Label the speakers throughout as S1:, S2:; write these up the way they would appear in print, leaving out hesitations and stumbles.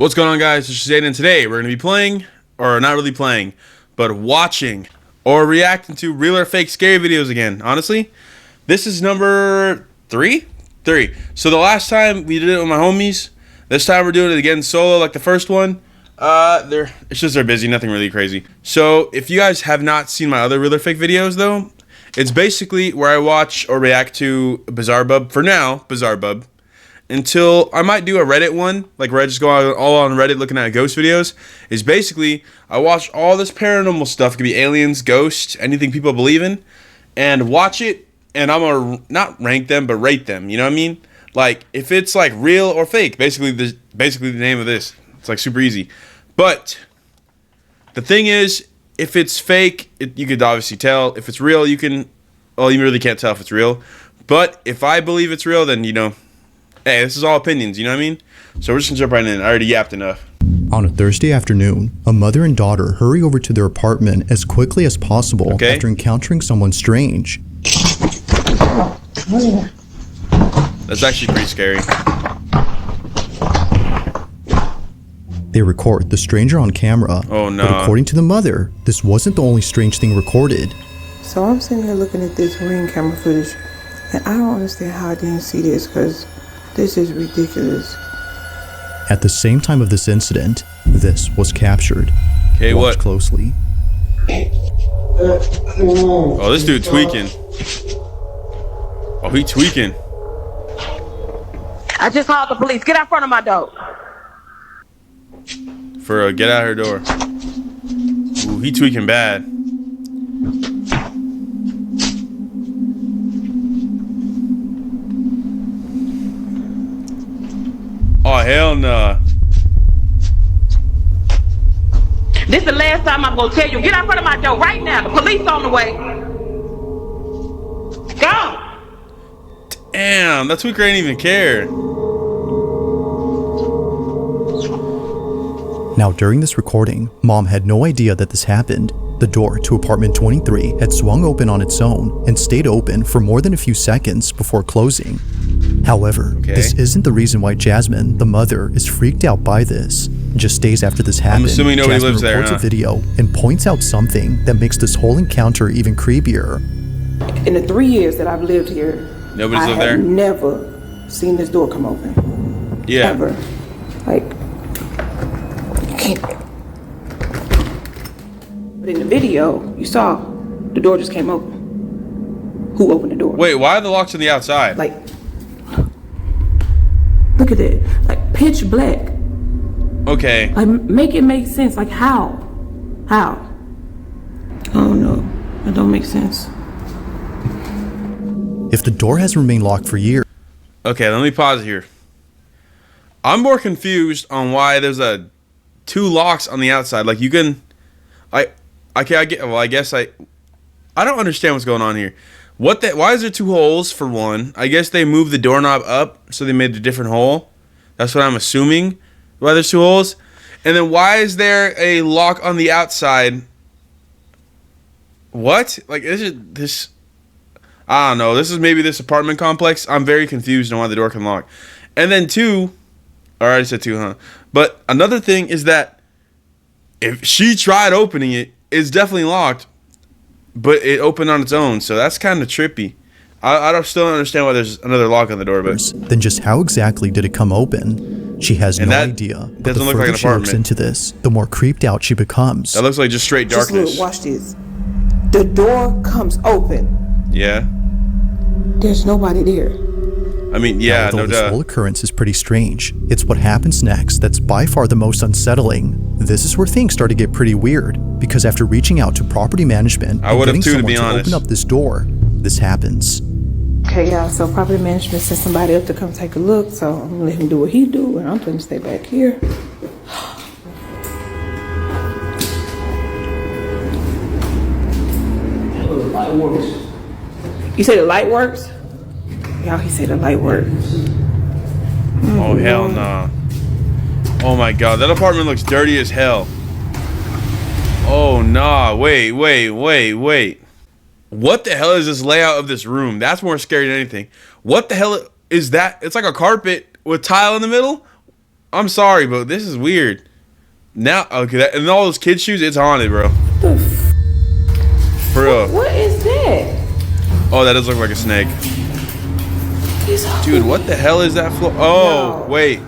S1: What's going on, guys? It's ItsJustAiden. Today we're going to be playing, or not really playing, but watching or reacting to real or fake scary videos again. Honestly, this is number three. So the last time we did it with my homies. This time we're doing it again solo, like the first one. It's just they're busy, nothing really crazy. So if you guys have not seen my other real or fake videos, though, it's basically where I watch or react to Bizzarebub. For now, Bizzarebub. Until I might do a Reddit one, like where I just go all on Reddit looking at ghost videos. Is basically I watch all this paranormal stuff. It could be aliens, ghosts, anything people believe in, and watch it. And I'm gonna not rank them, but rate them. You know what I mean? Like if it's like real or fake. Basically the name of this. It's like super easy. But the thing is, if it's fake, you could obviously tell. If it's real, you really can't tell if it's real. But if I believe it's real, then hey, this is all opinions, you know what I mean? So we're just gonna jump right in. I already yapped enough.
S2: On a Thursday afternoon, a mother and daughter hurry over to their apartment as quickly as possible after encountering someone strange.
S1: That's actually pretty scary.
S2: They record the stranger on camera.
S1: Oh no.
S2: But according to the mother, this wasn't the only strange thing recorded.
S3: So I'm sitting here looking at this Ring camera footage, and I don't understand how I didn't see this, because this is ridiculous.
S2: At the same time of this incident, this was captured.
S1: Okay,
S2: Watch closely.
S1: Oh, this dude tweaking. Oh, he tweaking.
S4: I just called the police. Get out front of my door.
S1: For get out her door. Ooh, he tweaking bad. Oh, hell nah.
S4: This is the last time I'm gonna tell you. Get out front of my door right now. The police on the way. Go.
S1: Damn, that tweaker ain't even care.
S2: Now, during this recording, Mom had no idea that this happened. The door to apartment 23 had swung open on its own and stayed open for more than a few seconds before closing. However, this isn't the reason why Jasmine, the mother, is freaked out by this. Just days after this happened,
S1: I'm assuming nobody
S2: Jasmine
S1: lives there,
S2: records a video and points out something that makes this whole encounter even creepier.
S3: In the 3 years that I've lived here,
S1: Nobody's
S3: I
S1: lived
S3: have
S1: there?
S3: never seen this door come open.
S1: Yeah.
S3: Ever. Like, you can't. But in the video, you saw the door just came open. Who opened the door?
S1: Wait, why are the locks on the outside?
S3: Like, look at it. Like, pitch black.
S1: Okay.
S3: Like, make it make sense. Like, how? How? I don't know. That don't make sense.
S2: If the door has remained locked for years...
S1: Okay, let me pause here. I'm more confused on why there's two locks on the outside. Like, you can... I guess I don't understand what's going on here. Why is there two holes for one? I guess they moved the doorknob up, so they made a different hole. That's what I'm assuming. Why there's two holes. And then why is there a lock on the outside? What? Like, this I don't know. This is maybe this apartment complex. I'm very confused on why the door can lock. And then two, I already said two, huh? But another thing is that if she tried opening it, it's definitely locked, but it opened on its own. So that's kind of trippy. I still don't understand why there's another lock on the door. But
S2: then just how exactly did it come open? She has no idea. But the further she looks into this, the more creeped out she becomes.
S1: That looks like just straight darkness.
S3: Just look, watch this. The door comes open.
S1: Yeah.
S3: There's nobody there.
S1: I mean, yeah,
S2: Although this whole occurrence is pretty strange, it's what happens next that's by far the most unsettling. This is where things start to get pretty weird, because after reaching out to property management and getting someone to open up this door, this happens.
S3: Okay, y'all, so property management sent somebody up to come take a look, so I'm gonna let him do what he do, and I'm gonna stay back here.
S5: The light works.
S3: You say the light works? Y'all, he said the light works.
S1: Oh, hell nah. Oh my god, that apartment looks dirty as hell. Oh nah, wait. What the hell is this layout of this room? That's more scary than anything. What the hell is that? It's like a carpet with tile in the middle. I'm sorry, but this is weird. Now, okay, and all those kids' shoes, it's haunted, bro.
S3: What the
S1: For real.
S3: What is that?
S1: Oh, that does look like a snake. Dude, what the hell is that floor? Oh,
S3: No.
S1: wait.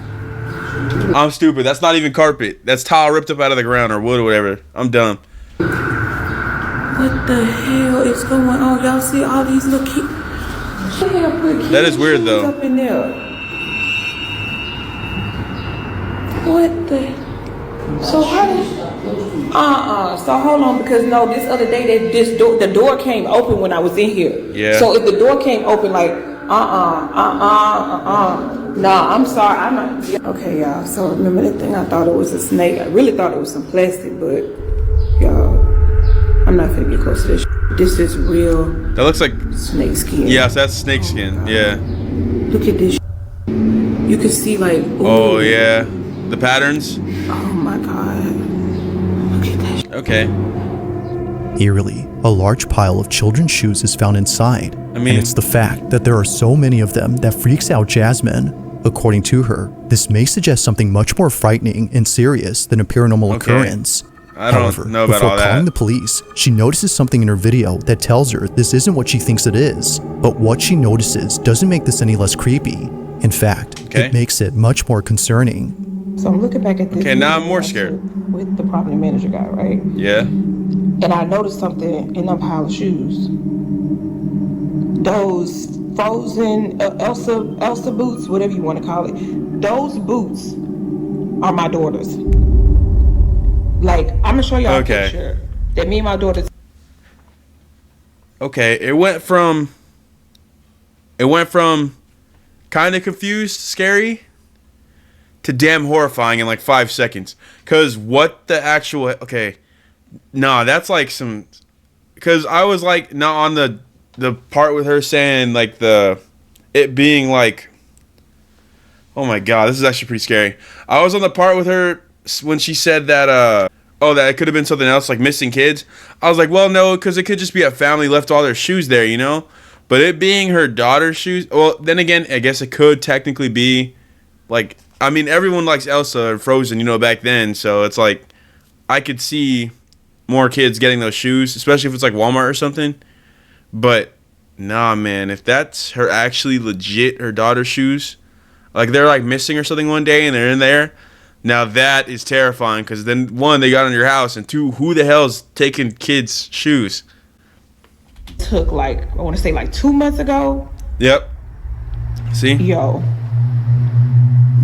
S1: I'm stupid. That's not even carpet. That's tile ripped up out of the ground or wood or whatever. I'm dumb.
S3: What the hell is going on? Y'all see all these little kids?
S1: That is weird, though.
S3: Up in there. What the? So how did? So hold on, because no, this other day that the door came open when I was in here.
S1: Yeah.
S3: So if the door came open, like Nah, I'm sorry. I'm not. Okay, y'all. So remember that thing? I thought it was a snake. I really thought it was some plastic, but y'all, I'm not finna get close to this. This is real.
S1: That looks like
S3: snake skin.
S1: Yes, that's snake skin. Yeah.
S3: Look at this. You can see like. Ooh.
S1: Oh yeah, the patterns.
S3: Oh my god. Look at that.
S1: Okay.
S2: Eerily, a large pile of children's shoes is found inside. And it's the fact that there are so many of them that freaks out Jasmine. According to her, this may suggest something much more frightening and serious than a paranormal occurrence.
S1: I don't know about all
S2: before
S1: that.
S2: calling the police, she notices something in her video that tells her this isn't what she thinks it is. But what she notices doesn't make this any less creepy. In fact, it makes it much more concerning.
S3: So I'm looking back at this.
S1: Okay, now I'm more scared.
S3: With the property manager guy, right?
S1: Yeah.
S3: And I noticed something in that pile of shoes. Those frozen Elsa boots, whatever you want to call it. Those boots are my daughter's. Like, I'm gonna show y'all a picture that me and my daughter.
S1: Okay, it went from kind of confused, scary, to damn horrifying in like 5 seconds. Cause what the actual nah, that's like some. Cause I was like not on the part with her saying like it being like. Oh my god, this is actually pretty scary. I was on the part with her when she said that that it could have been something else like missing kids. I was like, well, no, because it could just be a family left all their shoes there, you know. But it being her daughter's shoes, well, then again, I guess it could technically be like. I mean, everyone likes Elsa and Frozen, you know, back then. So it's like, I could see more kids getting those shoes, especially if it's like Walmart or something. But nah, man, if that's her actually legit, her daughter's shoes, like they're like missing or something one day and they're in there. Now that is terrifying because then one, they got in your house, and two, who the hell's taking kids' shoes?
S3: Took like, I want to say like 2 months ago.
S1: Yep. See?
S3: Yo.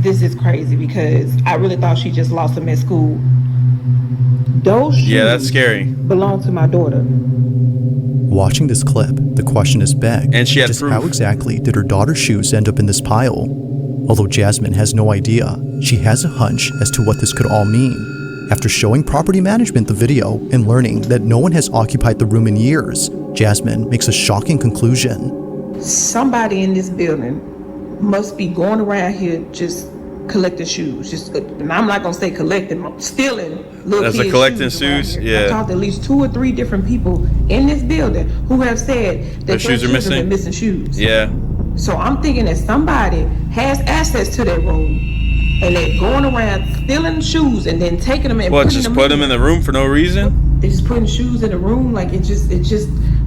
S3: This is crazy because I really thought she just lost them at school. Those shoes
S1: that's scary.
S3: belong to my daughter.
S2: Watching this clip, the question is begged.
S1: And she had
S2: just
S1: proof.
S2: How exactly did her daughter's shoes end up in this pile? Although Jasmine has no idea, she has a hunch as to what this could all mean. After showing property management the video and learning that no one has occupied the room in years, Jasmine makes a shocking conclusion.
S3: Somebody in this building must be going around here just collecting shoes. And I'm not gonna say collecting, stealing little
S1: That's
S3: kids'
S1: a collecting
S3: shoes.
S1: shoes? Yeah.
S3: I talked to at least 2 or 3 different people in this building who have said that
S1: their shoes are missing.
S3: Been missing shoes.
S1: Yeah.
S3: So I'm thinking that somebody has access to that room and they're going around stealing shoes and then taking them and
S1: put them in the room for no reason?
S3: They're just putting shoes in the room. Like it just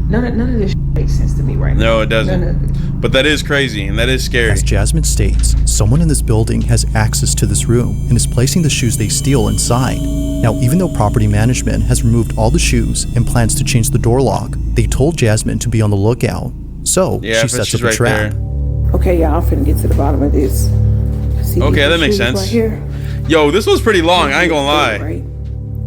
S3: none of this makes sense to me right now.
S1: No, it doesn't. But that is crazy and that is scary.
S2: As Jasmine states, someone in this building has access to this room and is placing the shoes they steal inside. Now, even though property management has removed all the shoes and plans to change the door lock, they told Jasmine to be on the lookout. So she sets up a trap.
S3: Okay, y'all, I'm finna get to the bottom of this. See
S1: Okay, that makes
S3: shoes
S1: sense.
S3: Right here.
S1: Yo, this was pretty long. I ain't gonna lie.
S3: Right.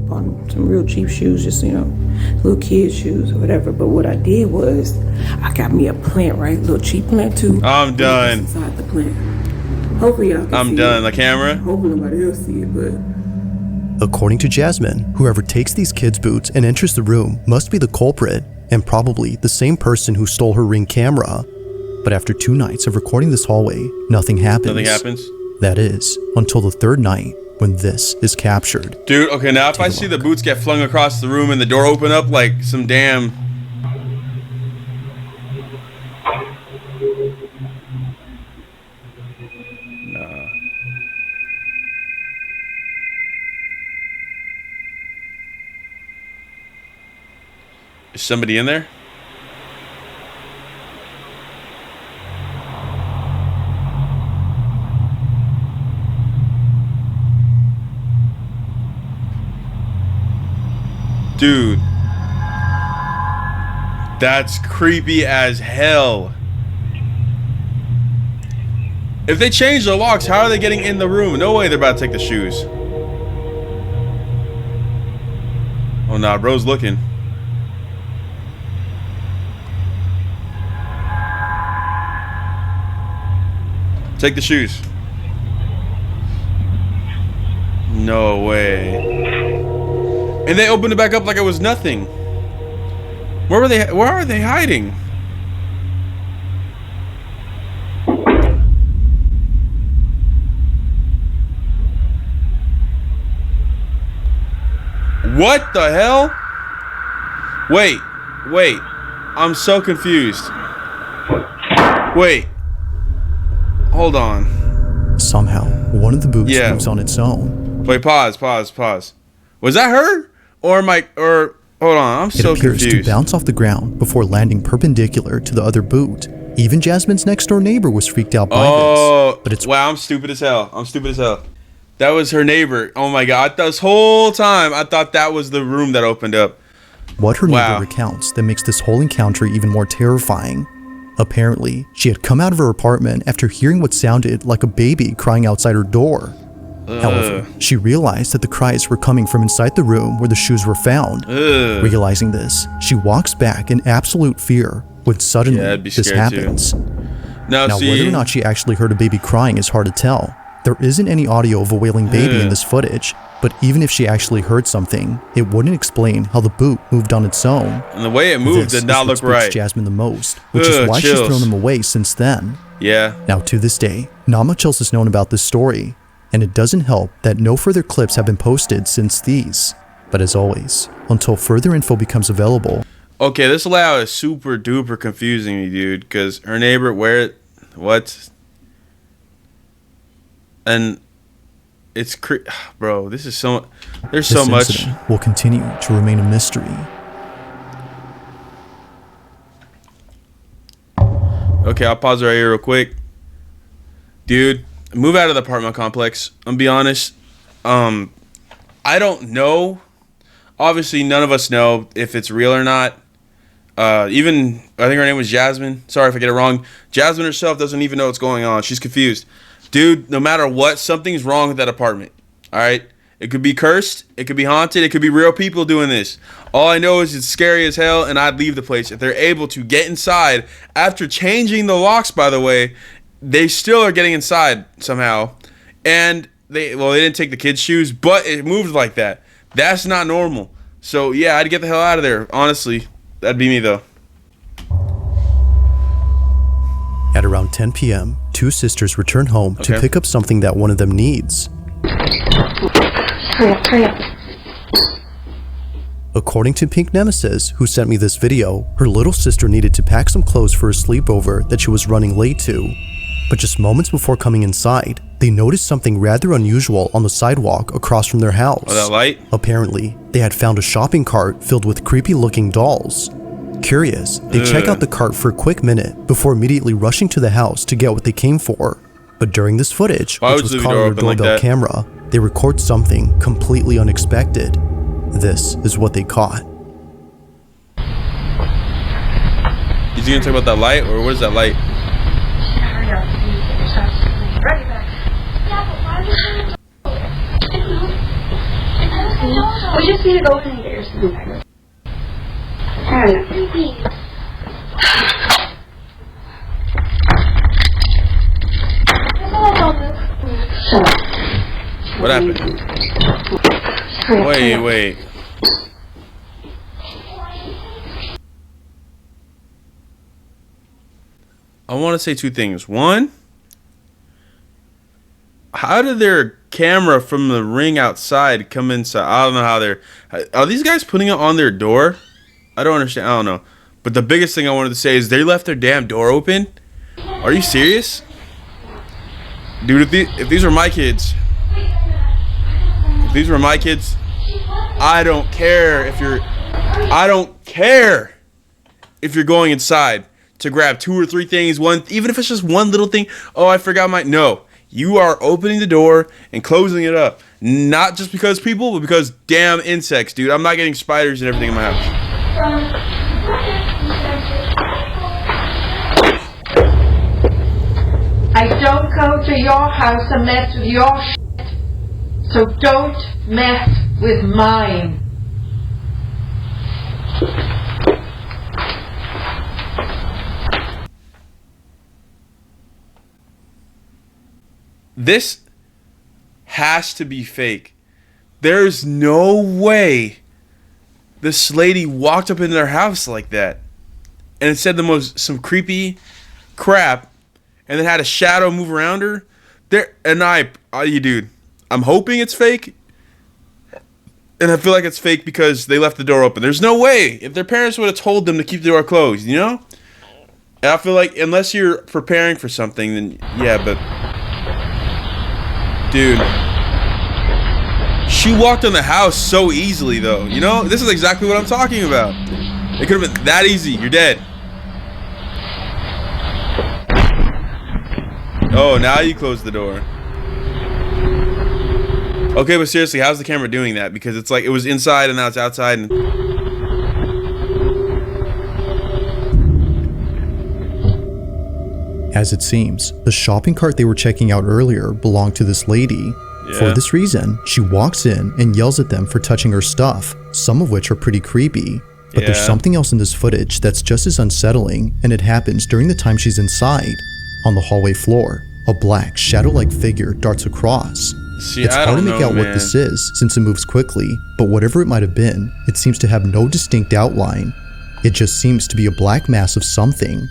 S3: Bought some real cheap shoes, just little kids' shoes or whatever. But what I did was, I got me a plant, right? Little cheap plant too.
S1: I'm done.
S3: Inside the plant. Hopefully y'all can
S1: I'm done. The camera.
S3: Hopefully nobody else see it, but.
S2: According to Jasmine, whoever takes these kids' boots and enters the room must be the culprit, and probably the same person who stole her Ring camera. But after 2 nights of recording this hallway, nothing happens.
S1: Nothing happens?
S2: That is, until the 3rd night, when this is captured.
S1: Dude, okay, now if I see the boots get flung across the room and the door open up like some damn... Is somebody in there? Dude. That's creepy as hell. If they change the locks, how are they getting in the room? No way they're about to take the shoes. Oh nah, bro's looking. Take the shoes. No way. And they opened it back up like it was nothing. Where are they hiding? What the hell? Wait. I'm so confused. Wait. Hold on.
S2: Somehow, one of the boots moves on its own.
S1: Wait, pause. Was that her? Or hold on, I'm so confused.
S2: It appears to bounce off the ground before landing perpendicular to the other boot. Even Jasmine's next door neighbor was freaked out by this. But it's
S1: wow, I'm stupid as hell. That was her neighbor. Oh my god, this whole time I thought that was the room that opened up.
S2: What her neighbor recounts that makes this whole encounter even more terrifying. Apparently, she had come out of her apartment after hearing what sounded like a baby crying outside her door. However, she realized that the cries were coming from inside the room where the shoes were found. Realizing this, she walks back in absolute fear when suddenly this happens.
S1: Too.
S2: Now, whether or not she actually heard a baby crying is hard to tell. There isn't any audio of a wailing baby in this footage, but even if she actually heard something, it wouldn't explain how the boot moved on its own.
S1: And the way it moved did not look right.
S2: Jasmine the most, which is why she's thrown them away since then.
S1: Yeah.
S2: Now to this day, not much else is known about this story, and it doesn't help that no further clips have been posted since these. But as always, until further info becomes available.
S1: Okay, this layout is super duper confusing me, dude, because her neighbor, what? And it's bro, this is so, there's so much.
S2: This incident will continue to remain a mystery.
S1: Okay, I'll pause right here real quick. Dude, move out of the apartment complex. I'm be honest. I don't know. Obviously, none of us know if it's real or not. Even, I think her name was Jasmine. Sorry if I get it wrong. Jasmine herself doesn't even know what's going on. She's confused. Dude, no matter what, something's wrong with that apartment. All right? It could be cursed. It could be haunted. It could be real people doing this. All I know is it's scary as hell, and I'd leave the place. If they're able to get inside, after changing the locks, by the way, they still are getting inside somehow. And they didn't take the kids' shoes, but it moved like that. That's not normal. So, yeah, I'd get the hell out of there. Honestly, that'd be me, though.
S2: At around 10 p.m., two sisters return home to pick up something that one of them needs.
S5: Hurry up.
S2: According to Pink Nemesis, who sent me this video, her little sister needed to pack some clothes for a sleepover that she was running late to. But just moments before coming inside, they noticed something rather unusual on the sidewalk across from their house.
S1: Oh, that light?
S2: Apparently, they had found a shopping cart filled with creepy-looking dolls. Curious, they check out the cart for a quick minute before immediately rushing to the house to get what they came for. But during this footage, which was caught on their doorbell camera, they record something completely unexpected. This is what they caught.
S1: Is he gonna talk about that light, or what is that light?
S5: Hurry up. Right back. We just need to go in and get your son. Hurry up. Shut up.
S1: What happened? Wait. I want to say two things. One, how did their camera from the ring outside come inside? I don't know how are these guys putting it on their door? I don't understand. I don't know. But the biggest thing I wanted to say is they left their damn door open. Are you serious? Dude, if these were my kids, I don't care if you're, I don't care if you're going inside to grab 2 or 3 things, even if it's just one little thing. Oh, I forgot my... No. You are opening the door and closing it up. Not just because people, but because damn insects, dude. I'm not getting spiders and everything in my house.
S6: I don't go to your house and mess with your shit. So don't mess with mine.
S1: This has to be fake. There's no way this lady walked up into their house like that and it said some creepy crap and then had a shadow move around her. Dude, I'm hoping it's fake. And I feel like it's fake because they left the door open. There's no way. If their parents would have told them to keep the door closed, you know? And I feel like unless you're preparing for something, then yeah, but... Dude, she walked in the house so easily, though. You know, this is exactly what I'm talking about. It could have been that easy. You're dead. Oh, now you close the door. Okay, but seriously, how's the camera doing that? Because it's like it was inside and now it's outside. And...
S2: As it seems, the shopping cart they were checking out earlier belonged to this lady.
S1: Yeah.
S2: For this reason, she walks in and yells at them for touching her stuff, some of which are pretty creepy. But there's something else in this footage that's just as unsettling, and it happens during the time she's inside. On the hallway floor, a black, shadow-like figure darts across. It's hard to make out what this is, since it moves quickly, but whatever it might have been, it seems to have no distinct outline. It just seems to be a black mass of something.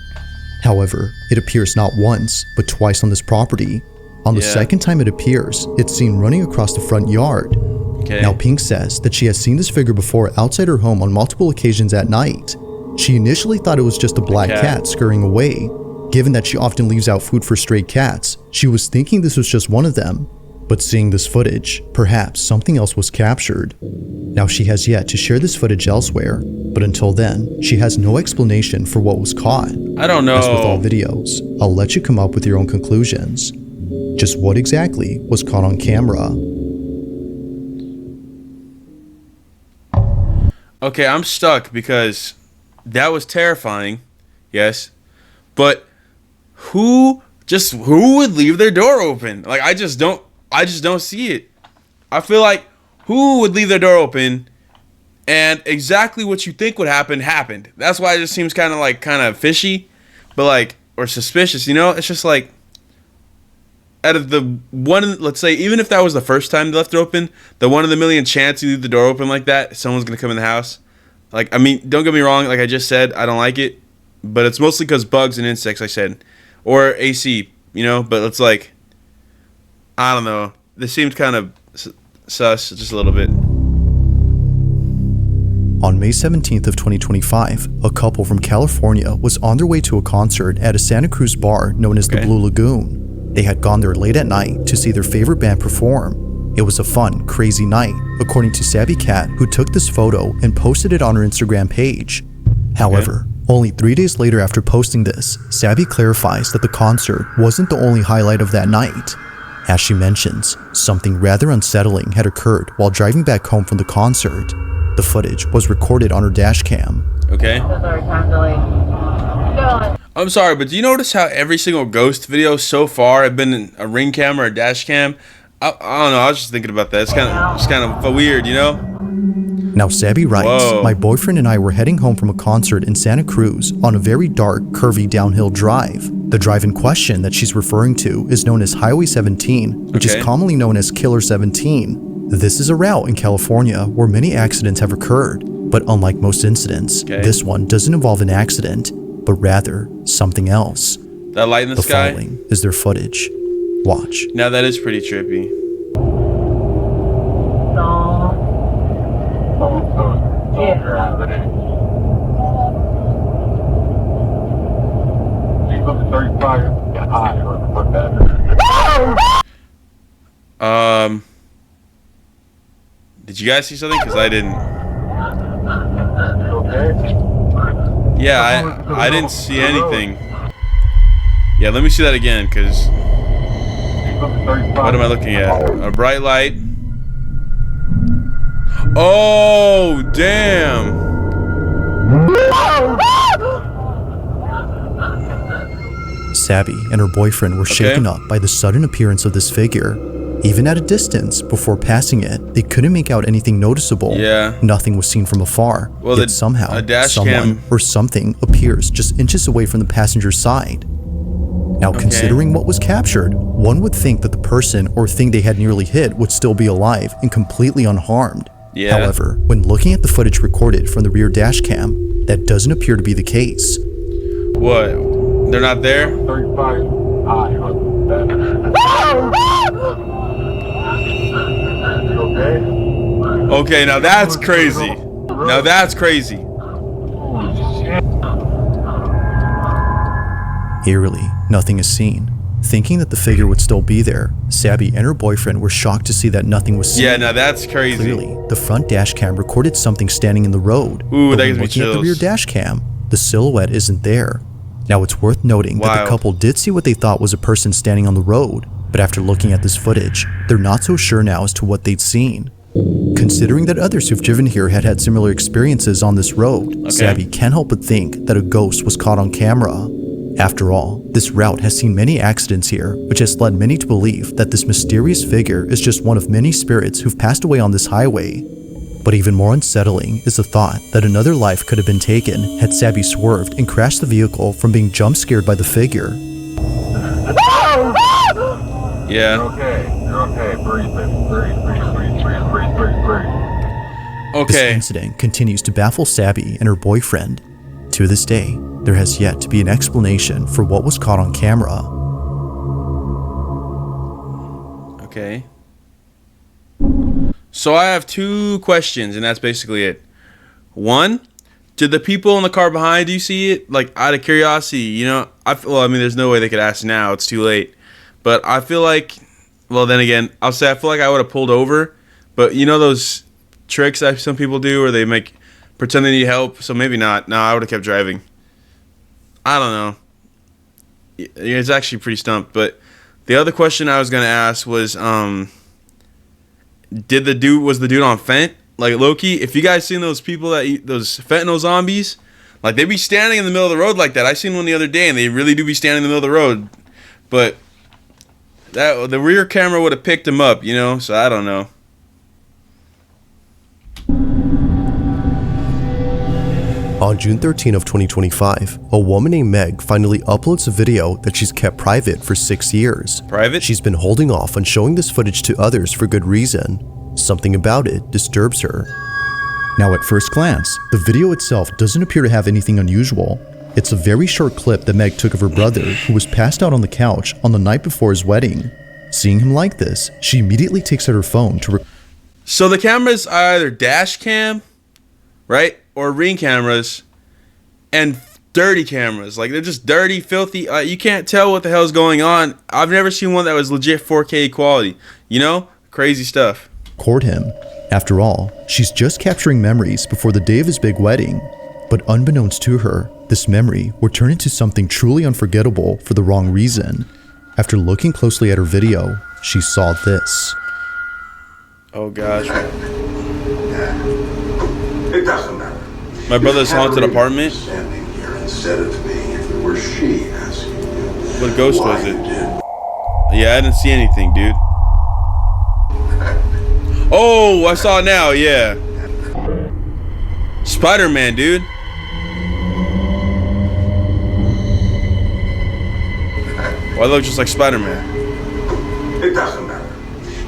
S2: However, it appears not once, but twice on this property. On the second time it appears, it's seen running across the front yard.
S1: Okay.
S2: Now Pink says that she has seen this figure before outside her home on multiple occasions at night. She initially thought it was just a black cat scurrying away. Given that she often leaves out food for stray cats, she was thinking this was just one of them. But seeing this footage, perhaps something else was captured. Now she has yet to share this footage elsewhere, but until then, she has no explanation for what was caught.
S1: I don't know.
S2: As with all videos, I'll let you come up with your own conclusions. Just what exactly was caught on camera?
S1: Okay, I'm stuck because that was terrifying, yes, but who would leave their door open? Like, I just don't see it. I feel like who would leave their door open and exactly what you think would happen happened. That's why it just seems kind of fishy, but like, or suspicious, you know? It's just like, out of the one, let's say, even if that was the first time they left it open, the 1 in a million chance you leave the door open like that, someone's going to come in the house. Like, I mean, don't get me wrong, like I just said, I don't like it, but it's mostly because bugs and insects, I said, or AC, you know, but it's like, I don't know. This seems kind of sus, just a little bit.
S2: On May 17th of 2025, a couple from California was on their way to a concert at a Santa Cruz bar known as the Blue Lagoon. They had gone there late at night to see their favorite band perform. It was a fun, crazy night, according to Savvy Cat, who took this photo and posted it on her Instagram page. However, only 3 days later after posting this, Savvy clarifies that the concert wasn't the only highlight of that night. As she mentions, something rather unsettling had occurred while driving back home from the concert. The footage was recorded on her dash cam.
S1: Okay. I'm sorry, but do you notice how every single ghost video so far have been a ring cam or a dash cam? I don't know. I was just thinking about that. It's kind of weird, you know?
S2: Now, Savvy writes, my boyfriend and I were heading home from a concert in Santa Cruz on a very dark, curvy downhill drive. The drive in question that she's referring to is known as Highway 17, which is commonly known as Killer 17. This is a route in California where many accidents have occurred, but unlike most incidents, this one doesn't involve an accident, but rather something else.
S1: That light in the sky?
S2: The following is their footage. Watch.
S1: Now that is pretty trippy. Did you guys see something? Because I didn't. Yeah, I didn't see anything. Yeah, let me see that again, because what am I looking at? A bright light. Oh, damn.
S2: Sabby and her boyfriend were shaken up by the sudden appearance of this figure. Even at a distance, before passing it, they couldn't make out anything noticeable.
S1: Yeah.
S2: Nothing was seen from afar.
S1: Well,
S2: yet somehow,
S1: a dash
S2: someone
S1: cam
S2: or something appears just inches away from the passenger's side. Now, considering what was captured, one would think that the person or thing they had nearly hit would still be alive and completely unharmed.
S1: Yeah.
S2: However, when looking at the footage recorded from the rear dash cam, that doesn't appear to be the case.
S1: What? They're not there?
S7: 35 high on that. You okay?
S1: Okay, now that's crazy. Now that's crazy.
S2: Eerily, nothing is seen. Thinking that the figure would still be there, Sabby and her boyfriend were shocked to see that nothing was seen.
S1: Yeah, now that's crazy.
S2: Clearly, the front dash cam recorded something standing in the road.
S1: Ooh,
S2: but
S1: that
S2: when
S1: gives me
S2: looking at the
S1: chills.
S2: rear dash cam, the silhouette isn't there. Now, it's worth noting that the couple did see what they thought was a person standing on the road, but after looking at this footage, they're not so sure now as to what they'd seen. Considering that others who've driven here had similar experiences on this road, Sabby can't help but think that a ghost was caught on camera. After all, this route has seen many accidents here, which has led many to believe that this mysterious figure is just one of many spirits who've passed away on this highway. But even more unsettling is the thought that another life could have been taken had Sabby swerved and crashed the vehicle from being jump scared by the figure.
S1: Yeah.
S7: You're okay. Breathe, baby. Breathe.
S2: This
S1: Okay.
S2: incident continues to baffle Sabby and her boyfriend. To this day, there has yet to be an explanation for what was caught on camera.
S1: Okay. So I have two questions, and that's basically it. One, did the people in the car behind you see it? Like, out of curiosity, you know? I mean, there's no way they could ask now. It's too late. But I feel like, well, then again, I feel like I would have pulled over. But you know those tricks that some people do where they pretend they need help? So maybe not. No, I would have kept driving. I don't know. It's actually pretty stumped. But the other question I was going to ask was, was the dude on fent? Like, low-key, if you guys seen those people that eat those fentanyl zombies, like, they be standing in the middle of the road like that. I seen one the other day, and they really do be standing in the middle of the road. But the rear camera would have picked him up, you know? So I don't know.
S8: On June 13 of 2025, a woman named Meg finally uploads a video that she's kept private for 6 years.
S1: Private?
S8: She's been holding off on showing this footage to others for good reason. Something about it disturbs her.
S2: Now, at first glance, the video itself doesn't appear to have anything unusual. It's a very short clip that Meg took of her brother, who was passed out on the couch on the night before his wedding. Seeing him like this, she immediately takes out her phone to
S1: So the cameras are either dash cam, right? Or ring cameras and dirty cameras. Like, they're just dirty, filthy. You can't tell what the hell's going on. I've never seen one that was legit 4K quality. You know? Crazy stuff.
S2: record him. After all, she's just capturing memories before the day of his big wedding. But unbeknownst to her, this memory would turn into something truly unforgettable for the wrong reason. After looking closely at her video, she saw this.
S1: Oh gosh.
S9: It doesn't matter.
S1: My brother's haunted apartment?
S9: Standing here and said it to me if it were she asking you.
S1: What ghost
S9: why
S1: was it?
S9: you did.
S1: Yeah, I didn't see anything, dude. Oh, I saw it now, yeah. Spider-Man, dude. Why look just like Spider-Man?
S9: It doesn't matter.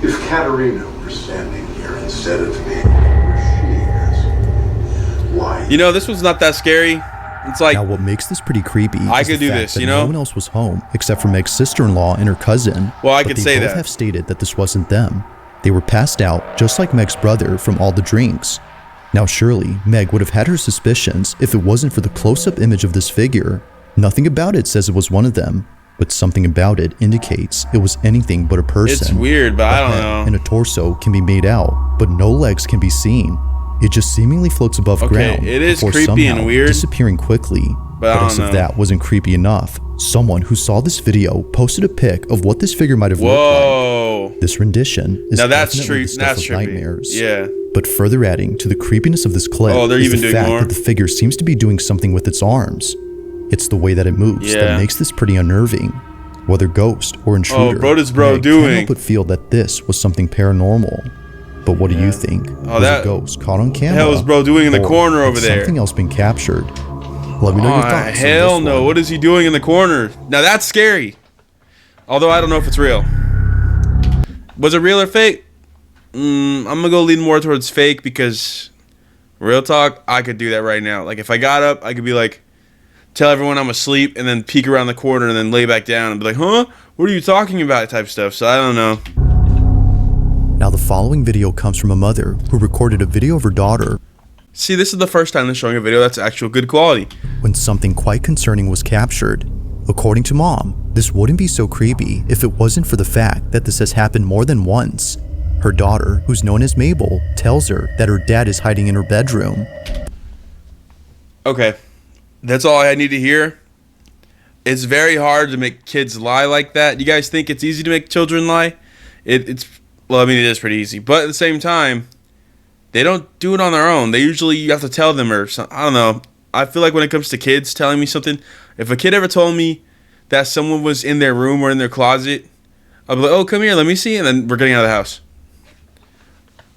S9: If Katerina were standing here and said it to me if it were she asking you. Why?
S1: You know, this one's not that scary. It's like,
S2: Now, what makes this pretty creepy
S1: I
S2: is
S1: could
S2: the
S1: do
S2: fact
S1: this,
S2: that
S1: you know?
S2: no one else was home except for Meg's sister-in-law and her cousin.
S1: Well, I
S2: but
S1: could
S2: they
S1: say
S2: both
S1: that.
S2: have stated that this wasn't them. They were passed out just like Meg's brother from all the drinks. Now, surely Meg would have had her suspicions if it wasn't for the close-up image of this figure. Nothing about it says it was one of them, but something about it indicates it was anything but a person.
S1: it's weird, but I
S2: A
S1: don't
S2: head
S1: know.
S2: and a torso can be made out, but no legs can be seen. It just seemingly floats above ground.
S1: It is
S2: before
S1: creepy and
S2: somehow
S1: weird,
S2: disappearing quickly.
S1: but
S2: as if that wasn't creepy enough, someone who saw this video posted a pic of what this figure might have looked like. This rendition is definitely the stuff of nightmares.
S1: Yeah.
S2: But further adding to the creepiness of this clip is the fact that the figure seems to be doing something with its arms. It's the way that it moves that makes this pretty unnerving. Whether ghost or intruder,
S1: bro
S2: can't help but feel that this was something paranormal. But what do you think? Was a ghost caught on camera?
S1: What the hell is bro doing in the corner over there?
S2: Something else been captured? Let me know your thoughts.
S1: Hell no! What is he doing in the corner? Now that's scary. Although I don't know if it's real. Was it real or fake? I'm gonna go lean more towards fake because, real talk, I could do that right now. Like if I got up, I could be like, tell everyone I'm asleep, and then peek around the corner and then lay back down and be like, huh? What are you talking about? Type stuff. So I don't know.
S2: Now the following video comes from a mother who recorded a video of her daughter.
S1: See, this is the first time they're showing a video that's actual good quality.
S2: When something quite concerning was captured. According to mom, this wouldn't be so creepy if it wasn't for the fact that this has happened more than once. Her daughter, who's known as Mabel, tells her that her dad is hiding in her bedroom.
S1: Okay, that's all I need to hear. It's very hard to make kids lie like that. You guys think it's easy to make children lie? Well, I mean, it is pretty easy. But at the same time, they don't do it on their own. You have to tell them or something. I don't know. I feel like when it comes to kids telling me something, if a kid ever told me that someone was in their room or in their closet, I'll be like, oh, come here, let me see. And then we're getting out of the house.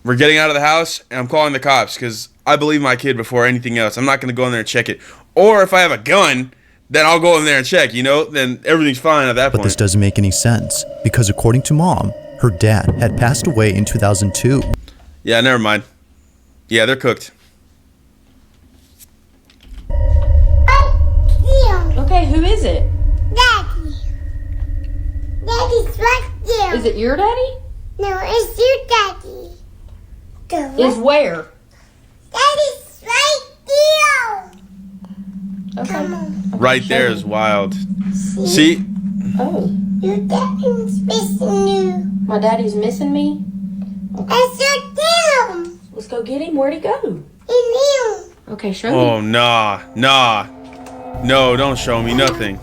S1: We're getting out of the house, and I'm calling the cops because I believe my kid before anything else. I'm not going to go in there and check it. Or if I have a gun, then I'll go in there and check, Then everything's fine at that point.
S2: But this doesn't make any sense because according to mom, her dad had passed away in 2002.
S1: Yeah, never mind. Yeah, they're cooked.
S10: Okay, who is it?
S5: Daddy. Daddy's right there.
S10: Is it your daddy?
S5: No, it's your daddy.
S10: Is where?
S5: Daddy's right there.
S10: Okay.
S5: Come on.
S1: Right there is wild. See?
S10: Oh.
S5: Your daddy's missing you.
S10: My daddy's missing me?
S5: Okay. That's your him.
S10: Let's go get him. Where'd he go?
S5: In him.
S10: Okay, show me.
S1: Oh, nah. No, don't show me nothing.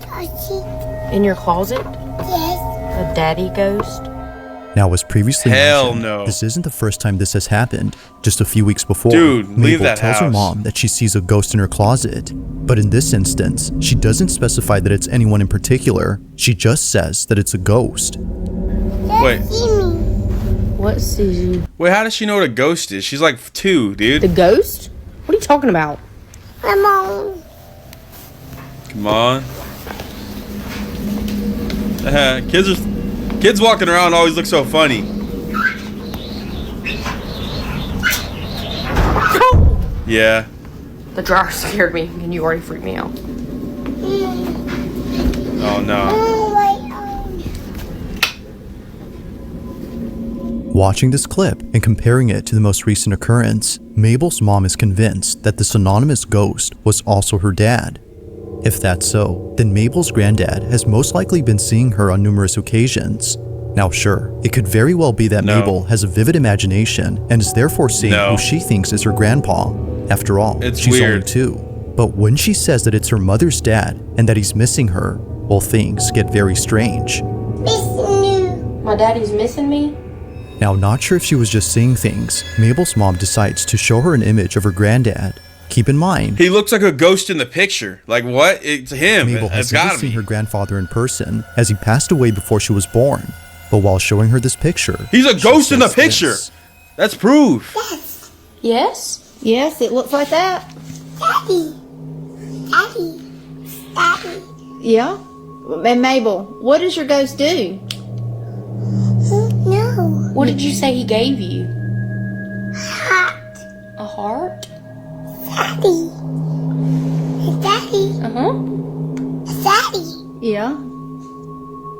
S10: In your closet?
S5: Yes.
S10: A daddy ghost?
S2: Now, as previously mentioned,
S1: no.
S2: This isn't the first time this has happened. Just a few weeks before,
S1: Dude, leave
S2: Mabel
S1: that
S2: tells her
S1: house.
S2: mom that she sees a ghost in her closet. But in this instance, she doesn't specify that it's anyone in particular. She just says that it's a ghost.
S1: Wait.
S10: What sees you?
S1: Wait, how does she know what a ghost is? She's like 2, dude.
S10: The ghost? What are you talking about?
S5: Come on.
S1: Come on. Kids walking around always look so funny. Yeah.
S10: The dryer scared me, and you already freaked me out.
S1: Oh no.
S2: Watching this clip and comparing it to the most recent occurrence, Mabel's mom is convinced that this anonymous ghost was also her dad. If that's so, then Mabel's granddad has most likely been seeing her on numerous occasions. Now sure, it could very well be that Mabel has a vivid imagination and is therefore seeing who she thinks is her grandpa. After all, she's only 2. But when she says that it's her mother's dad and that he's missing her, well, things get very strange.
S5: Missing you.
S10: My daddy's missing me?
S2: Now, not sure if she was just seeing things, Mabel's mom decides to show her an image of her granddad. Keep in mind,
S1: he looks like a ghost in the picture. Like what? It's him.
S2: Mabel has never seen her grandfather in person, as he passed away before she was born. But while showing her this picture,
S1: he's a ghost in the picture. That's proof.
S5: Yes.
S10: Yes? Yes, it looks like that.
S5: Daddy.
S10: Yeah? And Mabel, what does your ghost do?
S5: No.
S10: What did you say he gave you?
S5: Heart.
S10: A heart?
S5: Daddy. Daddy.
S10: Yeah?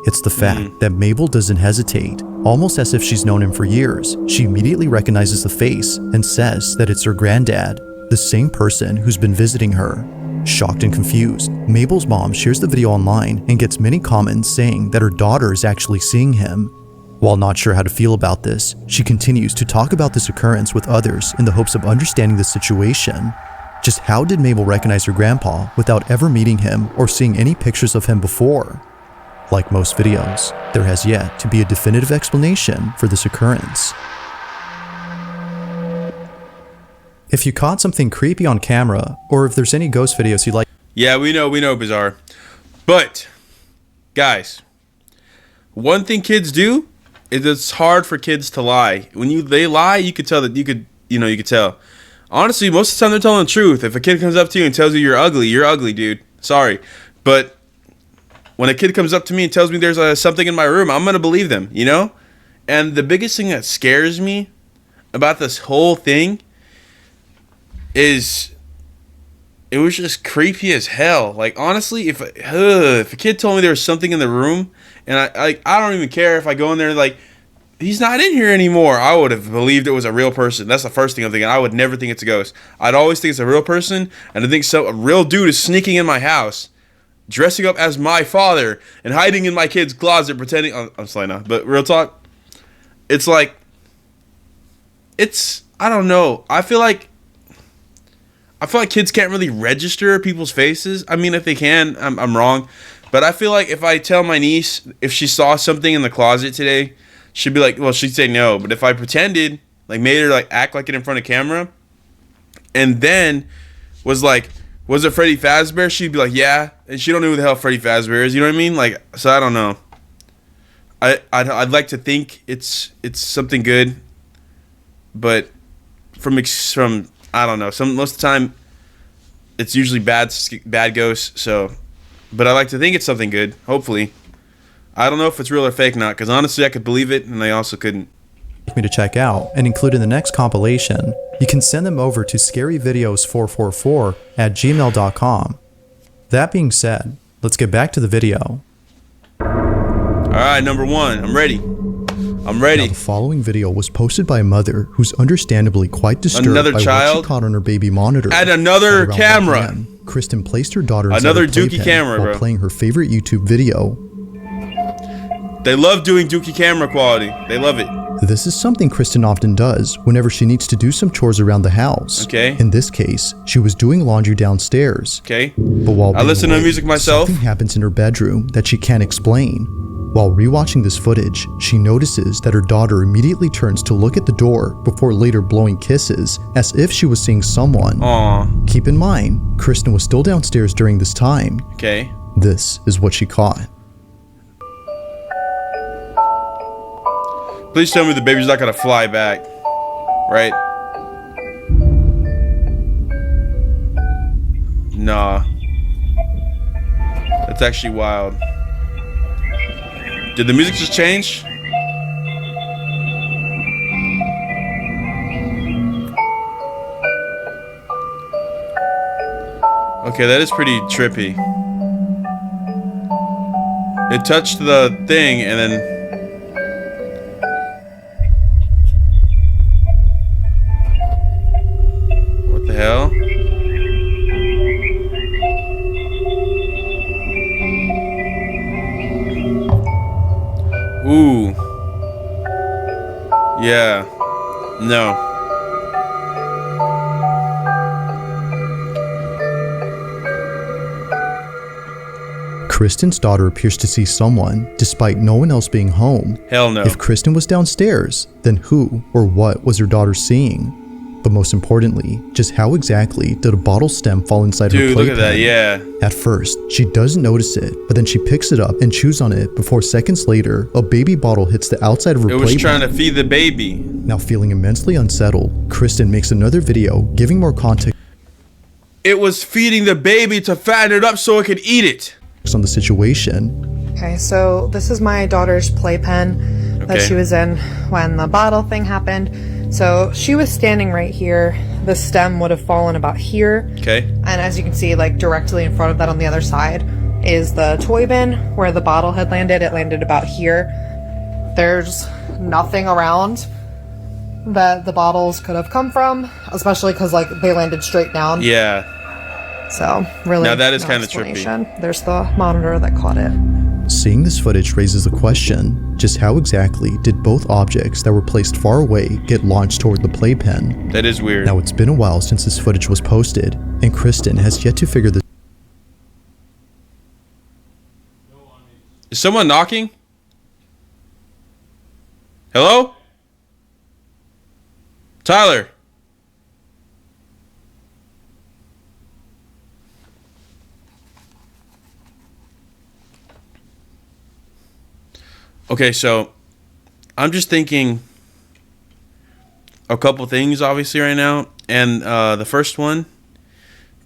S2: it's the fact that Mabel doesn't hesitate. Almost as if she's known him for years, she immediately recognizes the face and says that it's her granddad, the same person who's been visiting her. Shocked and confused, Mabel's mom shares the video online and gets many comments saying that her daughter is actually seeing him. While not sure how to feel about this, she continues to talk about this occurrence with others in the hopes of understanding the situation. Just how did Mabel recognize her grandpa without ever meeting him or seeing any pictures of him before? Like most videos, there has yet to be a definitive explanation for this occurrence. If you caught something creepy on camera, or if there's any ghost videos you'd like...
S1: Yeah, we know, Bizarre. But, guys, one thing kids do is it's hard for kids to lie. When they lie, you could tell that you could tell. Honestly, most of the time they're telling the truth. If a kid comes up to you and tells you you're ugly, dude. Sorry. But when a kid comes up to me and tells me there's something in my room, I'm going to believe them, you know? And the biggest thing that scares me about this whole thing is it was just creepy as hell. Like, honestly, if a kid told me there was something in the room, and I don't even care if I go in there like, he's not in here anymore, I would have believed it was a real person. That's the first thing I'm thinking. I would never think it's a ghost. I'd always think it's a real person, and I think a real dude is sneaking in my house, dressing up as my father, and hiding in my kid's closet, pretending... I'm sorry now, but real talk, it's like... I don't know. I feel like kids can't really register people's faces. I mean, if they can, I'm wrong. But I feel like if I tell my niece if she saw something in the closet today, she'd be like, well, she'd say no. But if I pretended, like made her like act like it in front of camera, and then was like, was it Freddy Fazbear? She'd be like, yeah. And she don't know who the hell Freddy Fazbear is. You know what I mean? Like, so I don't know. I'd like to think it's something good, but from I don't know. Most of the time, it's usually bad ghosts. So, but I like to think it's something good. Hopefully, I don't know if it's real or fake now, because honestly, I could believe it, and I also couldn't.
S2: Me to check out and include in the next compilation, you can send them over to scaryvideos444@gmail.com. That being said, let's get back to the video.
S1: All right, number one, I'm ready. Now,
S2: the following video was posted by a mother who's understandably quite disturbed by what she caught on her baby monitor.
S1: At another camera.
S2: Kristen placed her daughter inside
S1: another
S2: her playpen
S1: Dookie camera,
S2: while
S1: bro.
S2: playing her favorite YouTube video.
S1: They love doing Dookie camera quality. They love it.
S2: This is something Kristen often does whenever she needs to do some chores around the house.
S1: Okay.
S2: In this case, she was doing laundry downstairs.
S1: Okay.
S2: But while
S1: I listen to music myself.
S2: Something happens in her bedroom that she can't explain. While rewatching this footage, she notices that her daughter immediately turns to look at the door before later blowing kisses as if she was seeing someone.
S1: Aww.
S2: Keep in mind, Kristen was still downstairs during this time.
S1: Okay.
S2: This is what she caught.
S1: Please tell me the baby's not gonna fly back, right? Nah. That's actually wild. Did the music just change? Okay, that is pretty trippy. It touched the thing and then... What the hell? Ooh. Yeah. No.
S2: Kristen's daughter appears to see someone, despite no one else being home.
S1: Hell no.
S2: If Kristen was downstairs, then who or what was her daughter seeing? But most importantly, just how exactly did a bottle stem fall inside her playpen?
S1: Dude, look at that, yeah.
S2: At first, she doesn't notice it, but then she picks it up and chews on it before seconds later, a baby bottle hits the outside of her playpen.
S1: It was trying to feed the baby.
S2: Now feeling immensely unsettled, Kristen makes another video giving more context.
S1: It was feeding the baby to fatten it up so it could eat it.
S2: On the situation.
S11: Okay, so this is my daughter's playpen that she was in when the bottle thing happened. So she was standing right here. The stem would have fallen about here.
S1: Okay.
S11: And as you can see, like directly in front of that on the other side is the toy bin where the bottle had landed. It landed about here. There's nothing around that the bottles could have come from, especially because like they landed straight down.
S1: Yeah.
S11: So really,
S1: now that is kind of trippy.
S11: There's the monitor that caught it.
S2: Seeing this footage raises the question, Just how exactly did both objects that were placed far away get launched toward the playpen?
S1: That is weird.
S2: Now, it's been a while since this footage was posted, and Kristen has yet to figure this.
S1: Is someone knocking? Hello? Tyler? Okay, so I'm just thinking a couple things obviously right now, and the first one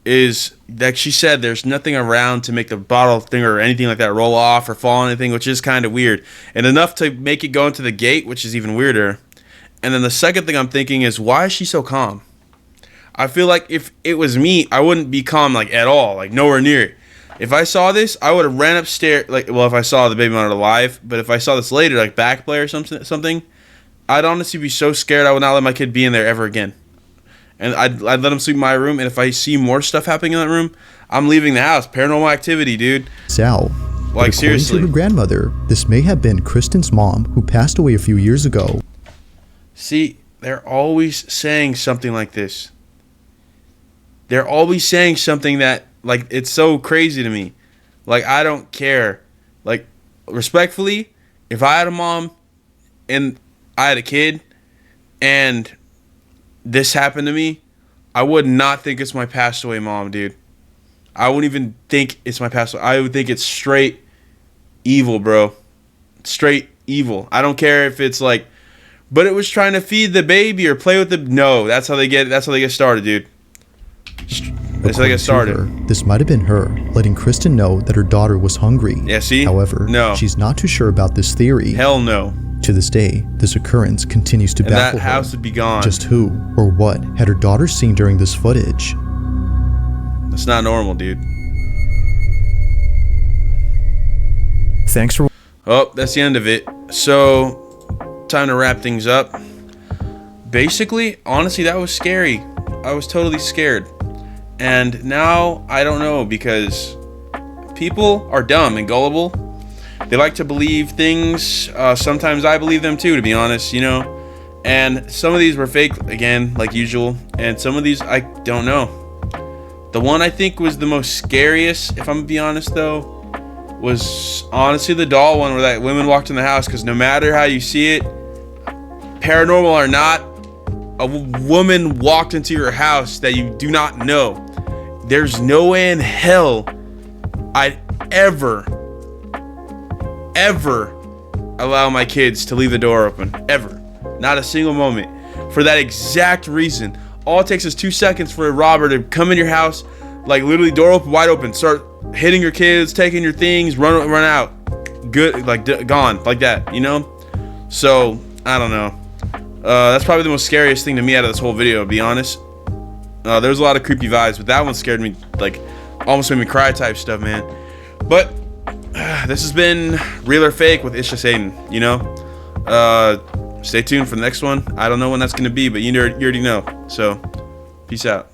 S1: is that she said there's nothing around to make the bottle thing or anything like that roll off or fall on anything, which is kind of weird, and enough to make it go into the gate, which is even weirder. And then the second thing I'm thinking is, why is she so calm? I feel like if it was me, I wouldn't be calm like at all, like nowhere near it. If I saw this, I would have ran upstairs, like, well, if I saw the baby monitor alive, but if I saw this later, like back play or something, I'd honestly be so scared I would not let my kid be in there ever again. And I'd let him sleep in my room, and if I see more stuff happening in that room, I'm leaving the house. Paranormal activity, dude.
S2: Sal.
S1: Like, seriously.
S2: According to her grandmother, this may have been Kristen's mom, who passed away a few years ago.
S1: See, they're always saying something like this. They're always saying something that, like, it's so crazy to me. Like, I don't care. Like, respectfully, if I had a mom and I had a kid and this happened to me, I would not think it's my passed away mom, dude. I wouldn't even think it's my passed away. I would think it's straight evil, bro. Straight evil. I don't care if it's like, but it was trying to feed the baby or play with the. No, that's how they get. That's how they get started, dude. That's how they get started.
S2: This might have been her letting Kristen know that her daughter was hungry.
S1: Yeah, see?
S2: However,
S1: no.
S2: She's not too sure about this theory.
S1: Hell no.
S2: To this day, this occurrence continues to baffle
S1: that house
S2: her.
S1: would be gone.
S2: Just who or what had her daughter seen during this footage?
S1: That's not normal, dude.
S2: Thanks for.
S1: Oh, that's the end of it. So, time to wrap things up. Basically, honestly, that was scary. I was totally scared. And now, I don't know, because people are dumb and gullible. They like to believe things. Sometimes I believe them too, to be honest, you know. And some of these were fake, again, like usual. And some of these, I don't know. The one I think was the most scariest, if I'm going to be honest, though, was honestly the doll one where that woman walked in the house. Because no matter how you see it, paranormal or not, a woman walked into your house that you do not know. There's no way in hell I'd ever allow my kids to leave the door open. Ever. Not a single moment. For that exact reason. All it takes is 2 seconds for a robber to come in your house, like literally door open, wide open, start hitting your kids, taking your things, run out. Good, like gone, like that, you know? So, I don't know. That's probably the most scariest thing to me out of this whole video, to be honest. There's a lot of creepy vibes, but that one scared me, like, almost made me cry type stuff, man. But this has been Real or Fake with ItsJustAiden, you know? Stay tuned for the next one. I don't know when that's going to be, but you already know. So, peace out.